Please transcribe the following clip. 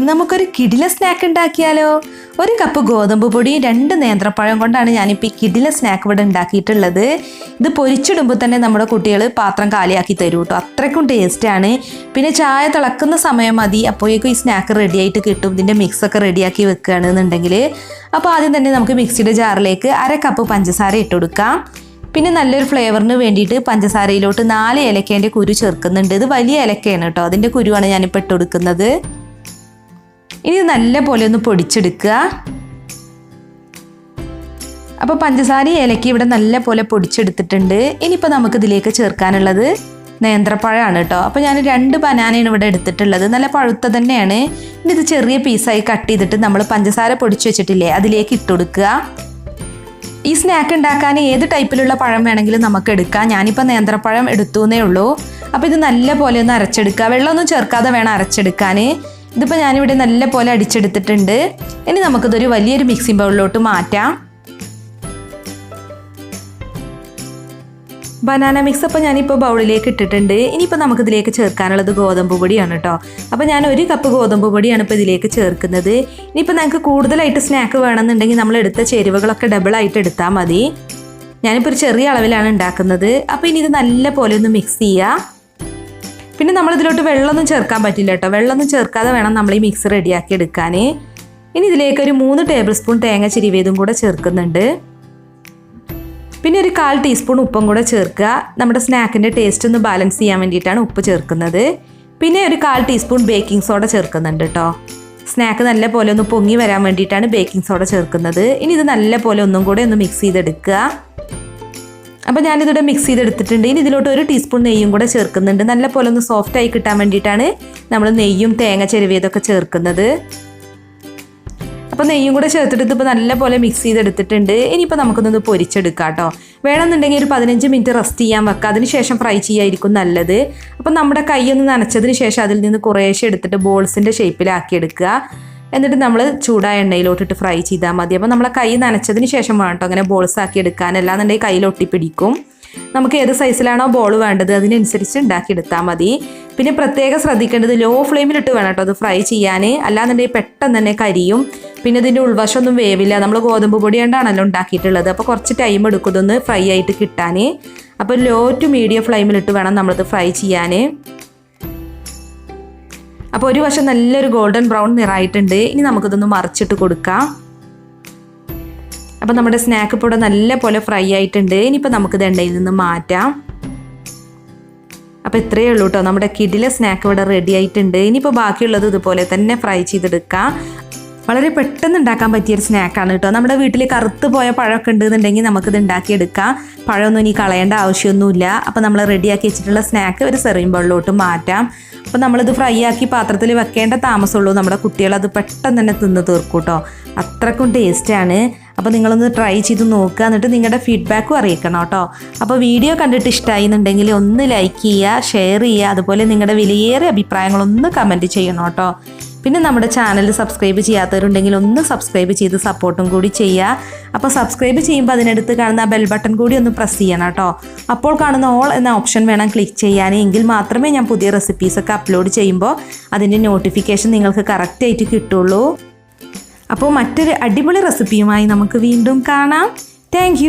നമുക്കൊരു കിടില സ്നാക്ക് ഉണ്ടാക്കിയാലോ. ഒരു കപ്പ് ഗോതമ്പ് പൊടി 2 നേന്ത്രപ്പഴം കൊണ്ടാണ് ഞാനിപ്പോൾ ഈ കിടില സ്നാക്ക് ഇവിടെ ഉണ്ടാക്കിയിട്ടുള്ളത്. ഇത് പൊരിച്ചിടുമ്പോൾ തന്നെ നമ്മുടെ കുട്ടികൾ പാത്രം കാലിയാക്കി തരും കേട്ടോ, അത്രയ്ക്കും ടേസ്റ്റാണ്. പിന്നെ ചായ തിളക്കുന്ന സമയം മതി, അപ്പോഴേക്കും ഈ സ്നാക്ക് റെഡി ആയിട്ട് കിട്ടും. ഇതിൻ്റെ മിക്സൊക്കെ റെഡിയാക്കി വെക്കുകയാണെന്നുണ്ടെങ്കിൽ. അപ്പോൾ ആദ്യം തന്നെ നമുക്ക് മിക്സിയുടെ ജാറിലേക്ക് 1/2 കപ്പ് പഞ്ചസാര ഇട്ട് കൊടുക്കാം. പിന്നെ നല്ലൊരു ഫ്ലേവറിന് വേണ്ടിയിട്ട് പഞ്ചസാരയിലോട്ട് 4 ഏലക്കേൻ്റെ കുരു ചേർക്കുന്നുണ്ട്. ഇത് വലിയ ഏലക്കയാണ് കേട്ടോ, അതിൻ്റെ കുരുവാണ് ഞാനിപ്പോൾ ഇട്ട് കൊടുക്കുന്നത്. ഇനി നല്ല പോലെ ഒന്ന് പൊടിച്ചെടുക്കുക. അപ്പോൾ പഞ്ചസാര ഏലക്ക ഇവിടെ നല്ല പോലെ പൊടിച്ചെടുത്തിട്ടുണ്ട്. ഇനിയിപ്പോൾ നമുക്കിതിലേക്ക് ചേർക്കാനുള്ളത് നേന്ത്രപ്പഴമാണ് കേട്ടോ. അപ്പോൾ ഞാൻ 2 ബനാനയാണ് ഇവിടെ എടുത്തിട്ടുള്ളത്, നല്ല പഴുത്ത തന്നെയാണ്. ഇനി ഇത് ചെറിയ പീസായി കട്ട് ചെയ്തിട്ട് നമ്മൾ പഞ്ചസാര പൊടിച്ച് വെച്ചിട്ടില്ലേ അതിലേക്ക് ഇട്ട് കൊടുക്കുക. ഈ സ്നാക്ക് ഉണ്ടാക്കാൻ ഏത് ടൈപ്പിലുള്ള പഴം വേണമെങ്കിലും നമുക്ക് എടുക്കാം. ഞാനിപ്പോൾ നേന്ത്രപ്പഴം എടുത്തുവെന്നേ ഉള്ളൂ. അപ്പോൾ ഇത് നല്ല പോലെ ഒന്ന് അരച്ചെടുക്കുക, വെള്ളമൊന്നും ചേർക്കാതെ വേണം അരച്ചെടുക്കാൻ. ഇതിപ്പോൾ ഞാനിവിടെ നല്ല പോലെ അടിച്ചെടുത്തിട്ടുണ്ട്. ഇനി നമുക്കിതൊരു വലിയൊരു മിക്സിംഗ് ബൗളിലോട്ട് മാറ്റാം. ബനാന മിക്സ് അപ്പോൾ ഞാനിപ്പോൾ ബൗളിലേക്ക് ഇട്ടിട്ടുണ്ട്. ഇനിയിപ്പോൾ നമുക്കിതിലേക്ക് ചേർക്കാനുള്ളത് ഗോതമ്പ് പൊടിയാണ് കേട്ടോ. അപ്പോൾ ഞാൻ 1 കപ്പ് ഗോതമ്പ് പൊടിയാണ് ഇപ്പോൾ ഇതിലേക്ക് ചേർക്കുന്നത്. ഇനിയിപ്പോൾ നമുക്ക് കൂടുതലായിട്ട് സ്നാക്ക് വേണമെന്നുണ്ടെങ്കിൽ നമ്മൾ എടുത്ത ചേരുവകളൊക്കെ ഡബിളായിട്ട് എടുത്താൽ മതി. ഞാനിപ്പോൾ ഒരു ചെറിയ അളവിലാണ് ഉണ്ടാക്കുന്നത്. അപ്പോൾ ഇനി ഇത് നല്ല പോലെ ഒന്ന് മിക്സ് ചെയ്യുക. പിന്നെ നമ്മളിതിലോട്ട് വെള്ളമൊന്നും ചേർക്കാൻ പറ്റില്ല കേട്ടോ, വെള്ളമൊന്നും ചേർക്കാതെ വേണം നമ്മൾ ഈ മിക്സ് റെഡിയാക്കി എടുക്കാൻ. ഇനി ഇതിലേക്ക് ഒരു 3 ടേബിൾ സ്പൂൺ തേങ്ങ ചിരിവിയതും കൂടെ ചേർക്കുന്നുണ്ട്. പിന്നെ ഒരു 1/4 ടീസ്പൂൺ ഉപ്പും കൂടെ ചേർക്കുക. നമ്മുടെ സ്നാക്കിൻ്റെ ടേസ്റ്റ് ഒന്ന് ബാലൻസ് ചെയ്യാൻ വേണ്ടിയിട്ടാണ് ഉപ്പ് ചേർക്കുന്നത്. പിന്നെ ഒരു 1/4 ടീസ്പൂൺ ബേക്കിംഗ് സോഡ ചേർക്കുന്നുണ്ട് കേട്ടോ. സ്നാക്ക് നല്ല പോലെ ഒന്ന് പൊങ്ങി വരാൻ വേണ്ടിയിട്ടാണ് ബേക്കിംഗ് സോഡ ചേർക്കുന്നത്. ഇനി ഇത് നല്ല പോലെ ഒന്നും കൂടെ ഒന്ന് മിക്സ് ചെയ്തെടുക്കുക. അപ്പോൾ ഞാനിതിവിടെ മിക്സ് ചെയ്തെടുത്തിട്ടുണ്ട്. ഇനി ഇതിലോട്ട് 1 ടീസ്പൂൺ നെയ്യും കൂടെ ചേർക്കുന്നുണ്ട്. നല്ല പോലെ ഒന്ന് സോഫ്റ്റായി കിട്ടാൻ വേണ്ടിയിട്ടാണ് നമ്മൾ നെയ്യും തേങ്ങ ചിരവിയതൊക്കെ ചേർക്കുന്നത്. അപ്പോൾ നെയ്യും കൂടെ ചേർത്തിട്ട് ഇതിപ്പോൾ നല്ല പോലെ മിക്സ് ചെയ്തെടുത്തിട്ടുണ്ട്. ഇനിയിപ്പോൾ നമുക്കൊന്നത് പൊരിച്ചെടുക്കാം കേട്ടോ. വേണമെന്നുണ്ടെങ്കിൽ ഒരു 15 മിനിറ്റ് റെസ്റ്റ് ചെയ്യാൻ വെക്കുക, അതിനുശേഷം ഫ്രൈ ചെയ്യായിരിക്കും നല്ലത്. അപ്പോൾ നമ്മുടെ കൈ ഒന്ന് നനച്ചതിന് ശേഷം അതിൽ നിന്ന് കുറേശ്ശെ എടുത്തിട്ട് ബോൾസിൻ്റെ ഷേപ്പിലാക്കി എടുക്കുക. എന്നിട്ട് നമ്മൾ ചൂടായ എണ്ണയിലോട്ടിട്ട് ഫ്രൈ ചെയ്താൽ മതി. അപ്പോൾ നമ്മളെ കൈ നനച്ചതിന് ശേഷം വേണം കേട്ടോ അങ്ങനെ ബോൾസ് ആക്കി എടുക്കാൻ, അല്ലാന്നുണ്ടെങ്കിൽ കയ്യിൽ ഒട്ടിപ്പിടിക്കും. നമുക്ക് ഏത് സൈസിലാണോ ബോൾ വേണ്ടത് അതിനനുസരിച്ച് ഉണ്ടാക്കിയെടുത്താൽ മതി. പിന്നെ പ്രത്യേകം ശ്രദ്ധിക്കേണ്ടത് ലോ ഫ്ലെയിമിലിട്ട് വേണം കേട്ടോ അത് ഫ്രൈ ചെയ്യാൻ, അല്ലാന്നുണ്ടെങ്കിൽ പെട്ടെന്ന് തന്നെ കരിയും. പിന്നെ ഇതിൻ്റെ ഉൾവശമൊന്നും വേവില്ല, നമ്മൾ ഗോതമ്പ് പൊടി കൊണ്ടാണല്ലോ ഉണ്ടാക്കിയിട്ടുള്ളത്. അപ്പോൾ കുറച്ച് ടൈം എടുക്കും ഇതൊന്ന് ഫ്രൈ ആയിട്ട് കിട്ടാൻ. അപ്പോൾ ലോ ടു മീഡിയം ഫ്ലെയിമിലിട്ട് വേണം നമ്മളിത് ഫ്രൈ ചെയ്യാൻ. അപ്പോൾ ഒരു വശം നല്ലൊരു ഗോൾഡൻ ബ്രൗൺ നിറായിട്ടുണ്ട്. ഇനി നമുക്കിതൊന്ന് മറിച്ചിട്ട് കൊടുക്കാം. അപ്പോൾ നമ്മുടെ സ്നാക്ക് ഇപ്പോൾ ഇവിടെ നല്ല പോലെ ഫ്രൈ ആയിട്ടുണ്ട്. ഇനിയിപ്പോൾ നമുക്കിത് എണ്ണയിൽ നിന്ന് മാറ്റാം. അപ്പോൾ ഇത്രയേ ഉള്ളൂ കേട്ടോ, നമ്മുടെ കിടില സ്നാക്ക് ഇവിടെ റെഡി ആയിട്ടുണ്ട്. ഇനിയിപ്പോൾ ബാക്കിയുള്ളത് ഇതുപോലെ തന്നെ ഫ്രൈ ചെയ്തെടുക്കാം. വളരെ പെട്ടെന്ന് ഉണ്ടാക്കാൻ പറ്റിയൊരു സ്നാക്കാണ് കേട്ടോ. നമ്മുടെ വീട്ടിൽ കറുത്ത് പോയ പഴമൊക്കെ ഉണ്ടെന്നുണ്ടെങ്കിൽ നമുക്കിത് ഉണ്ടാക്കിയെടുക്കാം. പഴമൊന്നും ഇനി കളയേണ്ട ആവശ്യമൊന്നുമില്ല. അപ്പോൾ നമ്മൾ റെഡിയാക്കി വെച്ചിട്ടുള്ള സ്നാക്ക് ഒരു സെർവിങ് ബൗളിലോട്ട് മാറ്റാം. അപ്പോൾ നമ്മളിത് ഫ്രൈ ആക്കി പാത്രത്തിൽ വെക്കേണ്ട താമസമുള്ളൂ. നമ്മുടെ കുട്ടികളത് പെട്ടെന്ന് തന്നെ തിന്ന് തീർക്കും കേട്ടോ, അത്രക്കും ടേസ്റ്റാണ്. അപ്പോൾ നിങ്ങളൊന്ന് ട്രൈ ചെയ്ത് നോക്കുക, എന്നിട്ട് നിങ്ങളുടെ ഫീഡ്ബാക്കും അറിയിക്കണം കേട്ടോ. അപ്പോൾ വീഡിയോ കണ്ടിട്ട് ഇഷ്ടമായി എന്നുണ്ടെങ്കിൽ ഒന്ന് ലൈക്ക് ചെയ്യുക, ഷെയർ ചെയ്യുക, അതുപോലെ നിങ്ങളുടെ വിലയേറിയ അഭിപ്രായങ്ങളൊന്ന് കമൻറ്റ് ചെയ്യണം കേട്ടോ. പിന്നെ നമ്മുടെ ചാനൽ സബ്സ്ക്രൈബ് ചെയ്യാത്തവരുണ്ടെങ്കിൽ ഒന്ന് സബ്സ്ക്രൈബ് ചെയ്ത് സപ്പോർട്ടും കൂടി ചെയ്യുക. അപ്പോൾ സബ്സ്ക്രൈബ് ചെയ്യുമ്പോൾ അതിനടുത്ത് കാണുന്ന ബെൽ ബട്ടൺ കൂടി ഒന്ന് പ്രസ് ചെയ്യണം കേട്ടോ. അപ്പോൾ കാണുന്ന ഓൾ എന്ന ഓപ്ഷൻ വേണം ക്ലിക്ക് ചെയ്യാൻ, എങ്കിൽ മാത്രമേ ഞാൻ പുതിയ റെസിപ്പീസൊക്കെ അപ്ലോഡ് ചെയ്യുമ്പോൾ അതിൻ്റെ നോട്ടിഫിക്കേഷൻ നിങ്ങൾക്ക് കറക്റ്റായിട്ട് കിട്ടുള്ളൂ. അപ്പോൾ മറ്റൊരു അടിപൊളി റെസിപ്പിയുമായി നമുക്ക് വീണ്ടും കാണാം. താങ്ക്